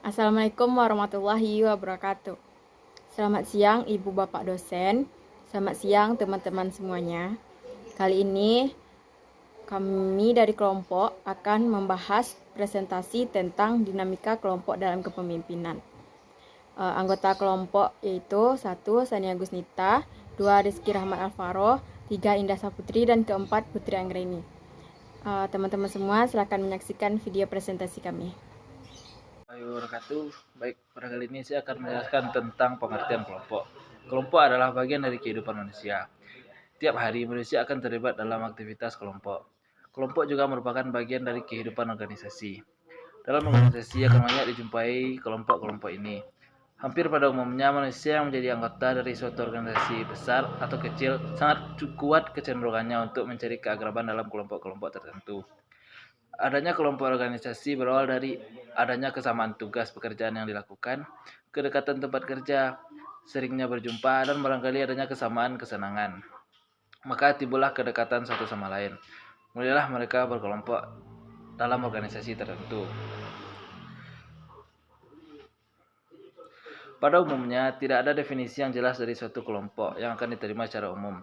Assalamualaikum warahmatullahi wabarakatuh. Selamat siang Ibu Bapak dosen. Selamat siang teman-teman semuanya. Kali ini kami dari kelompok akan membahas presentasi tentang dinamika kelompok dalam kepemimpinan. Anggota kelompok yaitu 1. Sania Gusnita, 2. Rizky Rahmat Alvaro, 3. Indah Saputri, dan keempat Putri Anggreni. Teman-teman semua silakan menyaksikan video presentasi kami. Wabarakatuh. Baik, pada kali ini saya akan menjelaskan tentang pengertian kelompok. Kelompok adalah bagian dari kehidupan manusia. Tiap hari manusia akan terlibat dalam aktivitas kelompok. Kelompok juga merupakan bagian dari kehidupan organisasi. Dalam organisasi akan banyak dijumpai kelompok-kelompok ini. Hampir pada umumnya manusia yang menjadi anggota dari suatu organisasi besar atau kecil sangat kuat kecenderungannya untuk mencari keakraban dalam kelompok-kelompok tertentu. Adanya kelompok organisasi berawal dari adanya kesamaan tugas pekerjaan yang dilakukan, kedekatan tempat kerja, seringnya berjumpa, dan barangkali adanya kesamaan kesenangan. Maka timbullah kedekatan satu sama lain. Mulailah mereka berkelompok dalam organisasi tertentu. Pada umumnya, tidak ada definisi yang jelas dari suatu kelompok yang akan diterima secara umum.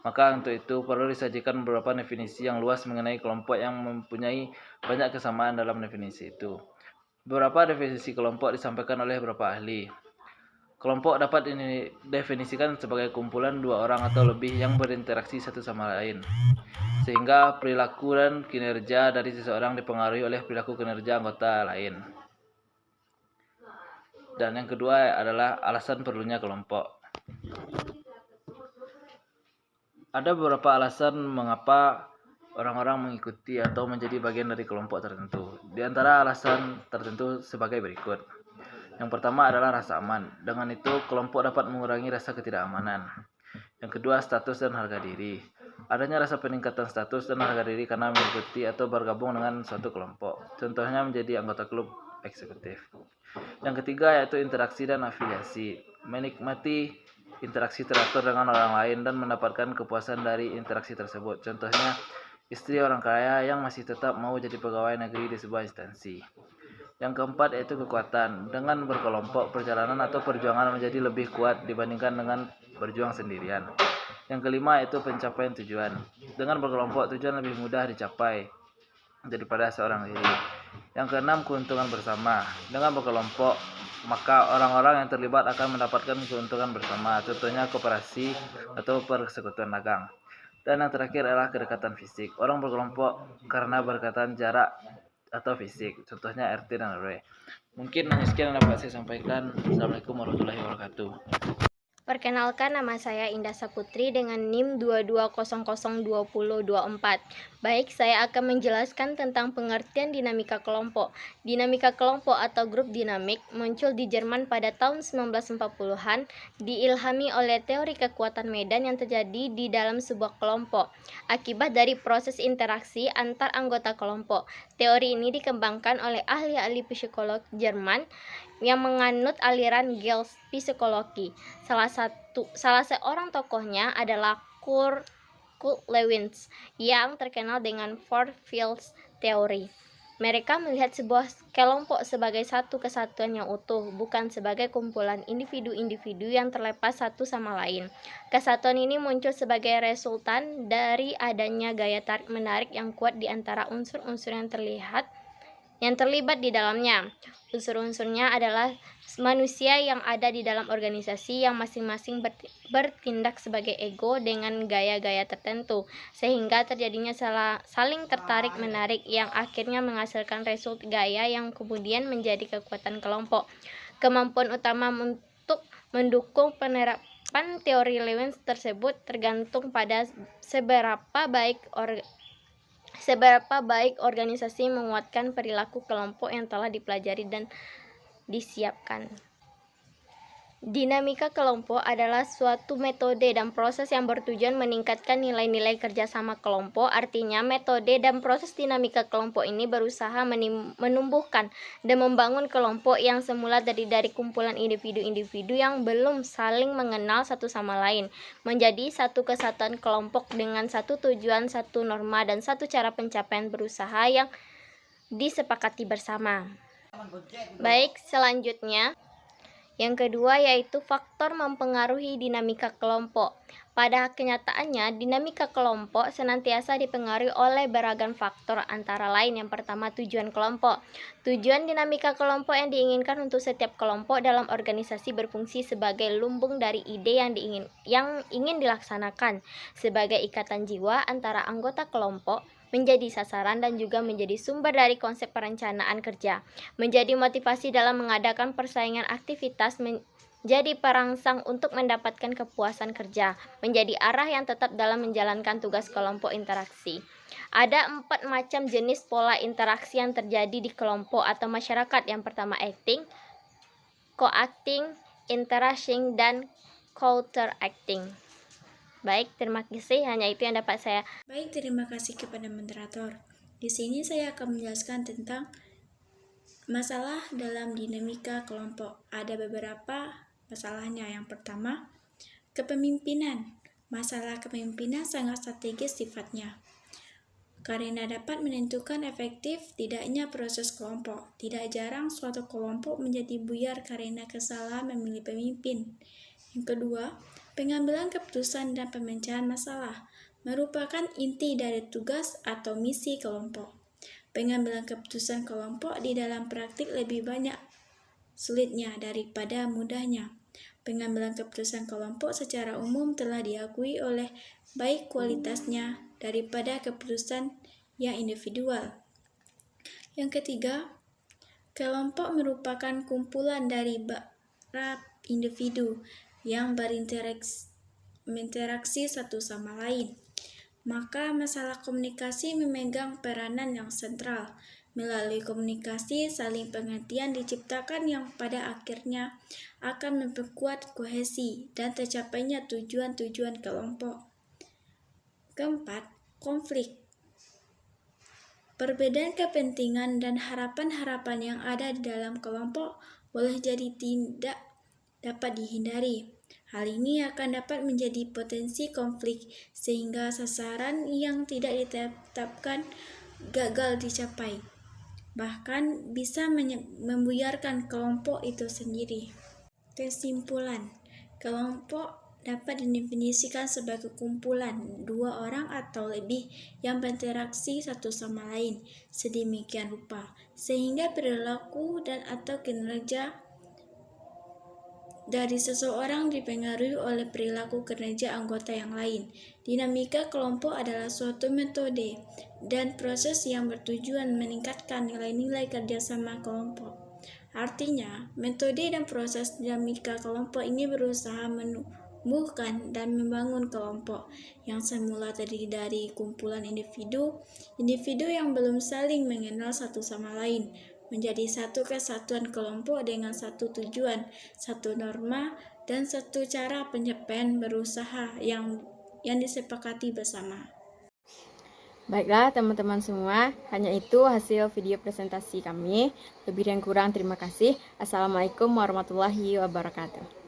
Maka untuk itu perlu disajikan beberapa definisi yang luas mengenai kelompok yang mempunyai banyak kesamaan dalam definisi itu. Beberapa definisi kelompok disampaikan oleh beberapa ahli. Kelompok dapat didefinisikan sebagai kumpulan dua orang atau lebih yang berinteraksi satu sama lain, sehingga perilaku dan kinerja dari seseorang dipengaruhi oleh perilaku kinerja anggota lain. Dan yang kedua adalah alasan perlunya kelompok. Ada beberapa alasan mengapa orang-orang mengikuti atau menjadi bagian dari kelompok tertentu. Di antara alasan tertentu sebagai berikut. Yang pertama adalah rasa aman. Dengan itu, kelompok dapat mengurangi rasa ketidakamanan. Yang kedua, status dan harga diri. Adanya rasa peningkatan status dan harga diri karena mengikuti atau bergabung dengan suatu kelompok. Contohnya menjadi anggota klub eksekutif. Yang ketiga yaitu interaksi dan afiliasi. Menikmati interaksi teratur dengan orang lain dan mendapatkan kepuasan dari interaksi tersebut. Contohnya, istri orang kaya yang masih tetap mau jadi pegawai negeri di sebuah instansi. Yang keempat yaitu kekuatan. Dengan berkelompok, perjalanan atau perjuangan menjadi lebih kuat dibandingkan dengan berjuang sendirian. Yang kelima yaitu pencapaian tujuan. Dengan berkelompok, tujuan lebih mudah dicapai daripada seorang diri. Yang keenam, keuntungan bersama. Dengan berkelompok, maka orang-orang yang terlibat akan mendapatkan keuntungan bersama, contohnya koperasi atau persekutuan dagang. Dan yang terakhir adalah kedekatan fisik. Orang berkelompok karena berdekatan jarak atau fisik, contohnya RT dan RW. Mungkin hanya sekian yang dapat saya sampaikan. Assalamualaikum warahmatullahi wabarakatuh. Perkenalkan, nama saya Indah Saputri dengan NIM 22002024. Baik, saya akan menjelaskan tentang pengertian dinamika kelompok. Dinamika kelompok atau grup dinamik muncul di Jerman pada tahun 1940-an, diilhami oleh teori kekuatan medan yang terjadi di dalam sebuah kelompok akibat dari proses interaksi antar anggota kelompok. Teori ini dikembangkan oleh ahli-ahli psikolog Jerman yang menganut aliran Gestalt-psikologi. Salah seorang tokohnya adalah Kurt Lewin yang terkenal dengan Four Fields Theory. Mereka melihat sebuah kelompok sebagai satu kesatuan yang utuh, bukan sebagai kumpulan individu-individu yang terlepas satu sama lain. Kesatuan ini muncul sebagai resultan dari adanya gaya tarik-menarik yang kuat di antara unsur-unsur yang terlibat di dalamnya. Unsur-unsurnya adalah manusia yang ada di dalam organisasi yang masing-masing bertindak sebagai ego dengan gaya-gaya tertentu, sehingga terjadinya saling tertarik-menarik yang akhirnya menghasilkan result gaya yang kemudian menjadi kekuatan kelompok. Kemampuan utama untuk mendukung penerapan teori Lewin tersebut tergantung pada seberapa baik organisasi menguatkan perilaku kelompok yang telah dipelajari dan disiapkan. Dinamika kelompok adalah suatu metode dan proses yang bertujuan meningkatkan nilai-nilai kerjasama kelompok. Artinya, metode dan proses dinamika kelompok ini berusaha menumbuhkan dan membangun kelompok yang semula dari kumpulan individu-individu yang belum saling mengenal satu sama lain, menjadi satu kesatuan kelompok dengan satu tujuan, satu norma, dan satu cara pencapaian berusaha yang disepakati bersama. Baik, selanjutnya yang kedua yaitu faktor mempengaruhi dinamika kelompok. Pada kenyataannya, dinamika kelompok senantiasa dipengaruhi oleh beragam faktor, antara lain yang pertama tujuan kelompok. Tujuan dinamika kelompok yang diinginkan untuk setiap kelompok dalam organisasi berfungsi sebagai lumbung dari ide yang ingin dilaksanakan, sebagai ikatan jiwa antara anggota kelompok, menjadi sasaran dan juga menjadi sumber dari konsep perencanaan kerja, menjadi motivasi dalam mengadakan persaingan aktivitas, menjadi perangsang untuk mendapatkan kepuasan kerja, menjadi arah yang tetap dalam menjalankan tugas kelompok interaksi. Ada 4 macam jenis pola interaksi yang terjadi di kelompok atau masyarakat. Yang pertama acting, co-acting, interacting, dan counteracting. Baik, terima kasih. Hanya itu yang dapat saya. Baik, terima kasih kepada moderator. Di sini saya akan menjelaskan tentang masalah dalam dinamika kelompok. Ada beberapa masalahnya. Yang pertama, kepemimpinan. Masalah kepemimpinan sangat strategis sifatnya, karena dapat menentukan efektif tidaknya proses kelompok. Tidak jarang suatu kelompok menjadi buyar karena kesalahan memilih pemimpin. Yang kedua, pengambilan keputusan dan pemecahan masalah merupakan inti dari tugas atau misi kelompok. Pengambilan keputusan kelompok di dalam praktik lebih banyak sulitnya daripada mudahnya. Pengambilan keputusan kelompok secara umum telah diakui oleh baik kualitasnya daripada keputusan yang individual. Yang ketiga, kelompok merupakan kumpulan dari beberapa individu yang berinteraksi satu sama lain. Maka masalah komunikasi memegang peranan yang sentral. Melalui komunikasi, saling pengertian diciptakan yang pada akhirnya akan memperkuat kohesi dan tercapainya tujuan-tujuan kelompok. Keempat, konflik. Perbedaan kepentingan dan harapan-harapan yang ada di dalam kelompok boleh jadi tidak dapat dihindari. Hal ini akan dapat menjadi potensi konflik sehingga sasaran yang tidak ditetapkan gagal dicapai. Bahkan bisa membuyarkan kelompok itu sendiri. Kesimpulan, kelompok dapat didefinisikan sebagai kumpulan 2 orang atau lebih yang berinteraksi satu sama lain sedemikian rupa sehingga perilaku dan atau kinerja dari seseorang dipengaruhi oleh perilaku kinerja anggota yang lain. Dinamika kelompok adalah suatu metode dan proses yang bertujuan meningkatkan nilai-nilai kerjasama kelompok. Artinya, metode dan proses dinamika kelompok ini berusaha menumbuhkan dan membangun kelompok yang semula terdiri dari kumpulan individu yang belum saling mengenal satu sama lain, menjadi satu kesatuan kelompok dengan satu tujuan, satu norma, dan satu cara penyampaian berusaha yang disepakati bersama. Baiklah teman-teman semua, hanya itu hasil video presentasi kami. Lebih dan kurang terima kasih. Assalamualaikum warahmatullahi wabarakatuh.